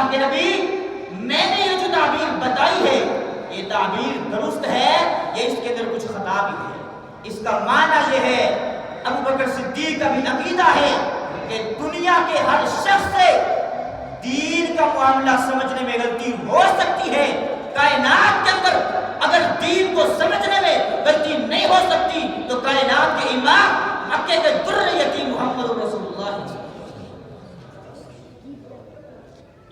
اللہ کے نبی میں نے یہ جو تعبیر بتائی ہے یہ تعبیر درست ہے یا اس کے اندر کچھ خطا بھی ہے؟ اس کا معنی یہ ہے ابو بکر صدیق کا بھی عقیدہ ہے کہ دنیا کے ہر شخص سے دین کا معاملہ سمجھنے میں غلطی ہو سکتی ہے، کائنات کے اندر اگر دین کو سمجھنے میں غلطی نہیں ہو سکتی تو کائنات کے امام مکے کے در یتیم محمد رسول اللہ صلی اللہ علیہ وسلم۔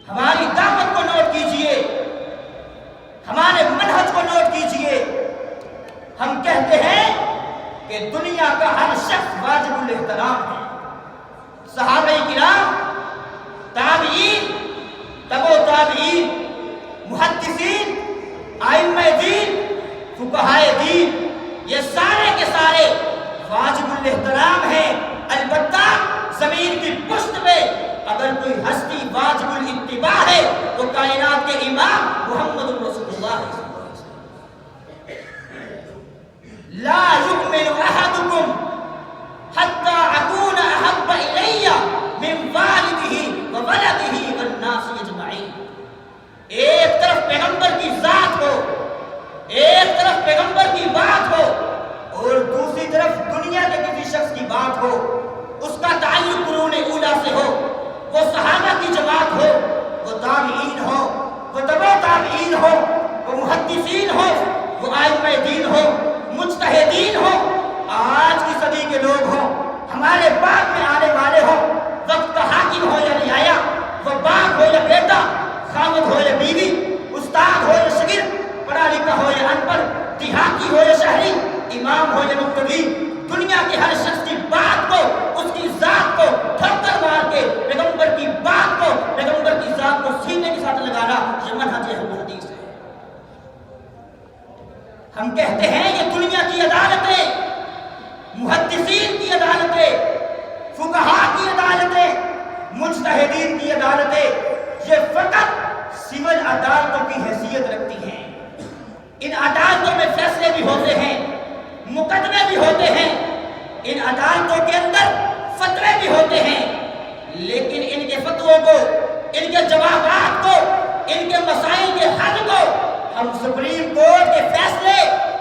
ہماری دعوت کو نوٹ کیجئے، ہمارے منہج کو نوٹ کیجئے، ہم کہتے ہیں کہ دنیا کا ہر شخص واجب الاحترام ہے۔ صحابہ کرام، تابعین، تبع تابعین، محدثین، ائمہ دین، فقہائے دین، یہ سارے کے سارے واجب الاحترام ہیں۔ البتہ زمین کی پشت پہ اگر کوئی ہستی واجب الاتباع ہے تو کائنات کے امام محمد رسول اللہ صلی اللہ علیہ وسلم۔ لا یؤمن احدکم حتی اکون احب الی من والدہ وولدہ والناس اجمعین۔ ایک طرف پیغمبر کی ذات ہو، ایک طرف پیغمبر کی بات ہو اور دوسری طرف دنیا کے کسی شخص کی بات ہو، اس کا تعلق قرون اولیٰ سے ہو، وہ صحابہ کی جماعت ہو، وہ تابعین ہو، وہ تبع تابعین ہو، وہ محدثین ہو، وہ ائمہ دین ہو، مجتہدین ہو، آج کی صدی کے لوگ ہوں، ہمارے بعد میں آنے والے ہوں، وقت کا حاکم ہو یا رعایا، وہ باپ ہو یا بیٹا، خامد ہو یا بیوی، استاد ہو یا شاگرد، پڑھا لکھا ہو یا ان پڑھ، دیہاتی ہو یا شہری، امام ہو یا مقتدی، دنیا کے ہر شخص کی بات کو، اس کی ذات کو ٹھکر مار کے پیغمبر کی بات کو، پیغمبر کی ذات کو سینے کے ساتھ لگانا یہ منہج اہل حدیث ہے۔ ہم کہتے ہیں یہ دنیا کی عدالتیں، محدثین کی عدالتیں، فقہاء کی عدالتیں، مجتہدین کی عدالتیں یہ فقط سول عدالتوں کی حیثیت رکھتی ہیں۔ ان عدالتوں میں فیصلے بھی ہوتے ہیں، مقدمے بھی ہوتے ہیں، ان عدالتوں کے اندر فتوے بھی ہوتے ہیں، لیکن ان کے فتووں کو، ان کے جوابات کو، ان کے مسائل کے حل کو ہم سپریم کورٹ کے فیصلے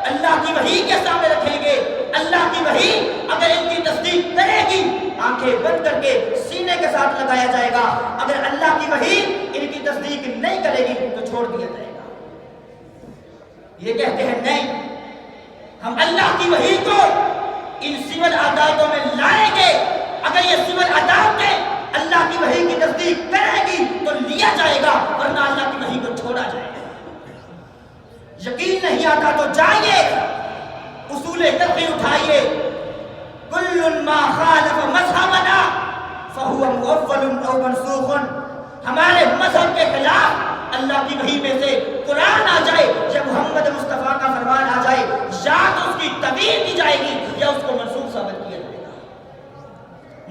اللہ کی وحی کے سامنے رکھیں گے۔ اللہ کی وحی اگر ان کی تصدیق کرے گی آنکھیں بند کر کے سینے کے ساتھ لگایا جائے گا، اگر اللہ کی وحی ان کی تصدیق نہیں کرے گی تو چھوڑ دیا جائے گا۔ یہ کہتے ہیں نہیں، ہم اللہ کی وحی کو ان سول عدالتوں میں لائیں گے، اگر یہ سول عدالتیں اللہ کی وحی کی تصدیق کرے گی تو لیا جائے گا، ورنہ اللہ کی وحی کو چھوڑا جائے گا۔ یقین نہیں آتا تو جائیے، اصول فقہ اٹھائیے، کل ما خالف مذہبنا فہو مؤول او منسوخ۔ ہمارے مذہب کے خلاف اللہ کی وحی میں سے قرآن آ جائے یا محمد مصطفیٰ کا فرمان آ جائے، یا تو اس کی تغییر کی جائے گی یا اس کو منسوخ ثابت کیا جائے گا۔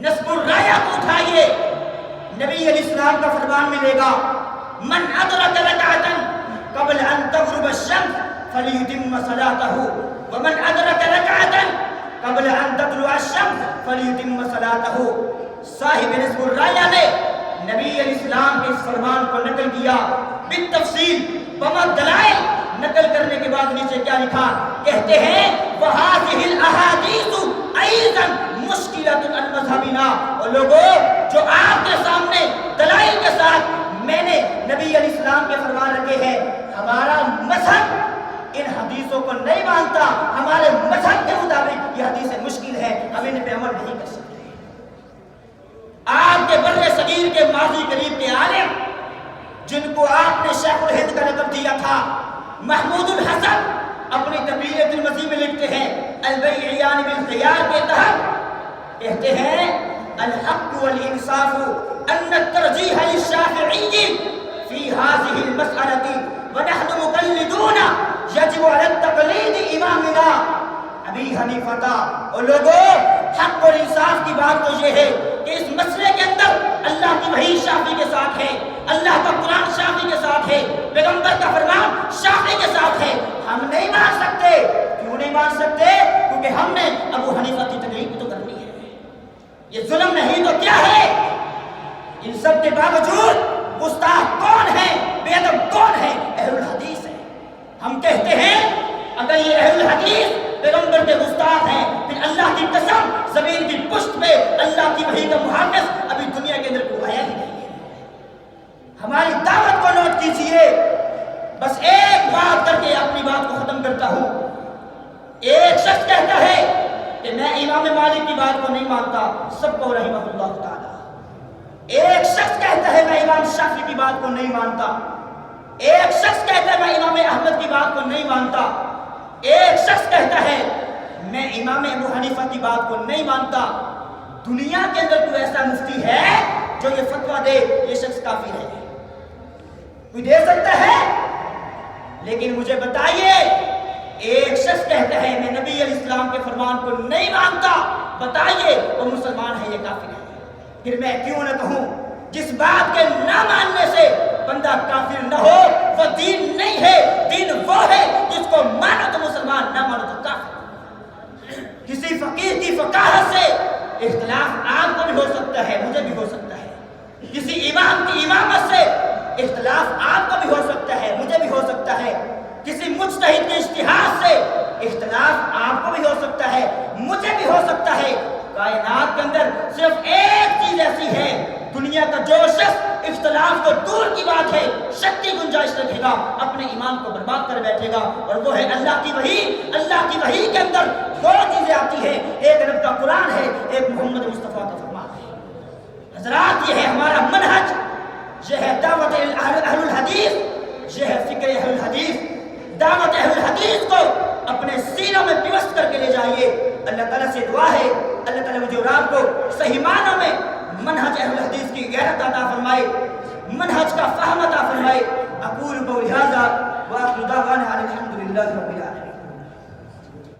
نصب الرایہ کو اٹھائیے، نبی علیہ السلام کا فرمان ملے گا، من ادرک رکعۃ قبل ان تغرب الشمس فلیتم صلاتہ ومن ادرک رکعۃ قبل ان تطلع الشمس فلیتم صلاتہ۔ صاحب نصب الرایہ نے نبی علیہ السلام کے اس فرمان کو نقل کیا بالتفصیل، بمد دلائل نقل کرنے کے بعد نیچے کیا لکھا؟ کہتے ہیں وَهَذِهِ الْأَحَادِيثُ أَيْضًا مُشْكِلَةٌ عَنْ مَذْهَبِنَا۔ اور لوگوں جو آپ کے سامنے دلائل کے ساتھ میں نے نبی علیہ السلام کے فرمان رکھے ہیں، ہمارا مذہب ان حدیثوں کو نہیں مانتا، ہمارے مذہب کے مطابق یہ حدیثیں مشکل ہے، ہم ان پہ عمل نہیں کر سکتے۔ آپ کے بر صغیر کے ماضی قریب کے عالم جن کو آپ نے شیخ الہند کا لقب دیا تھا، محمود الحسن، اپنی تبیعت المزی میں لکھتے ہیں البیعیان بالخیار کے تحت کہتے ہیں الحق والانصاف ان الترجیح للشافعی فی هذه المسألة ونحن مقلدون یجب علی التقلید امامنا ابی حنیفہ۔ اور لوگوں حق اور انصاف کی بات تو یہ ہے کہ اس مسئلے کے اندر اللہ کی وحی شافعی کے ساتھ ہے، اللہ کا قرآن شافعی کے ساتھ ہے، پیغمبر کا فرمان شافعی کے ساتھ ہے۔ ہم نہیں مان سکتے۔ کیوں نہیں مان سکتے؟ کیونکہ ہم نے ابو حنیفہ کی تقلید تو کرنی ہے۔ یہ ظلم نہیں تو کیا ہے؟ ان سب کے باوجود گستاخ کون ہے، بے ادب کون ہے؟ اہل الحدیث ہے۔ ہم کہتے ہیں اگر یہ اہل الحدیث پیغمبر کے گستاخ ہیں، پھر اللہ کی قسم زمین کی پشت پہ اللہ کی وحی کا محافظ ابھی دنیا کے اندر کوئی آیا ہی نہیں ہے۔ ہماری دعوت کو نوٹ کیجئے، بس ایک بات کر کے اپنی بات کو ختم کرتا ہوں۔ ایک شخص کہتا ہے کہ میں امام مالک کی بات کو نہیں مانتا، سب کو رحمہ اللہ تعالی۔ ایک شخص کہتا ہے میں امام شافعی کی بات کو نہیں مانتا، ایک شخص کہتا ہے میں امام احمد کی بات کو نہیں مانتا، ایک شخص کہتا ہے میں امام ابو حنیفہ کی بات کو نہیں مانتا۔ دنیا کے اندر کوئی ایسا مفتی ہے جو یہ فتویٰ دے یہ شخص کافر ہے؟ کوئی دے سکتا ہے؟ لیکن مجھے بتائیے، ایک شخص کہتا ہے میں نبی علیہ السلام کے فرمان کو نہیں مانتا، بتائیے وہ مسلمان ہے یا کافر ہے؟ پھر میں کیوں نہ کہوں جس بات کے نہ ماننے سے بندہ کافر نہ ہو وہ دین نہیں ہے، دین وہ ہے جس کو مانو تو مسلمان، نہ مانو تو کافر۔ کسی فقیر کی فقاہت سے اختلاف آپ کو بھی ہو سکتا ہے، مجھے بھی ہو سکتا ہے۔ کسی امام کی امامت سے اختلاف آپ کو بھی ہو سکتا ہے، مجھے بھی ہو سکتا ہے۔ کسی مجتہد کے اجتہاد سے اختلاف آپ کو بھی ہو سکتا ہے، مجھے بھی ہو سکتا ہے۔ کائنات کے اندر صرف ایک چیز ایسی ہے، دنیا کا جو شخص اختلاف تو دور کی بات ہے شک کی گنجائش رکھے گا اپنے ایمان کو برباد کر بیٹھے گا، اور وہ ہے اللہ کی وحی۔ اللہ کی وحی کے اندر دو چیزیں آتی ہیں، ایک رب کا قرآن ہے، ایک محمد مصطفیٰ کا فرمان ہے۔ حضرات یہ ہے ہمارا منہج، یہ ہے دعوت اہل الحدیث، یہ ہے فکر اہل الحدیث۔ دعوت اہل الحدیث کو اپنے سینوں میں پیوست کر کے لے جائیے۔ اللہ تعالیٰ سے دعا ہے اللہ تعالیٰ مجھے اور آپ کو صحیح معنوں میں منہج اہل الحدیث کی غیرت عطا فرمائے، منہج کا فہم عطا فرمائے۔ اقول قولی ھذا وآخر دعوانا الحمد للہ رب العالمین۔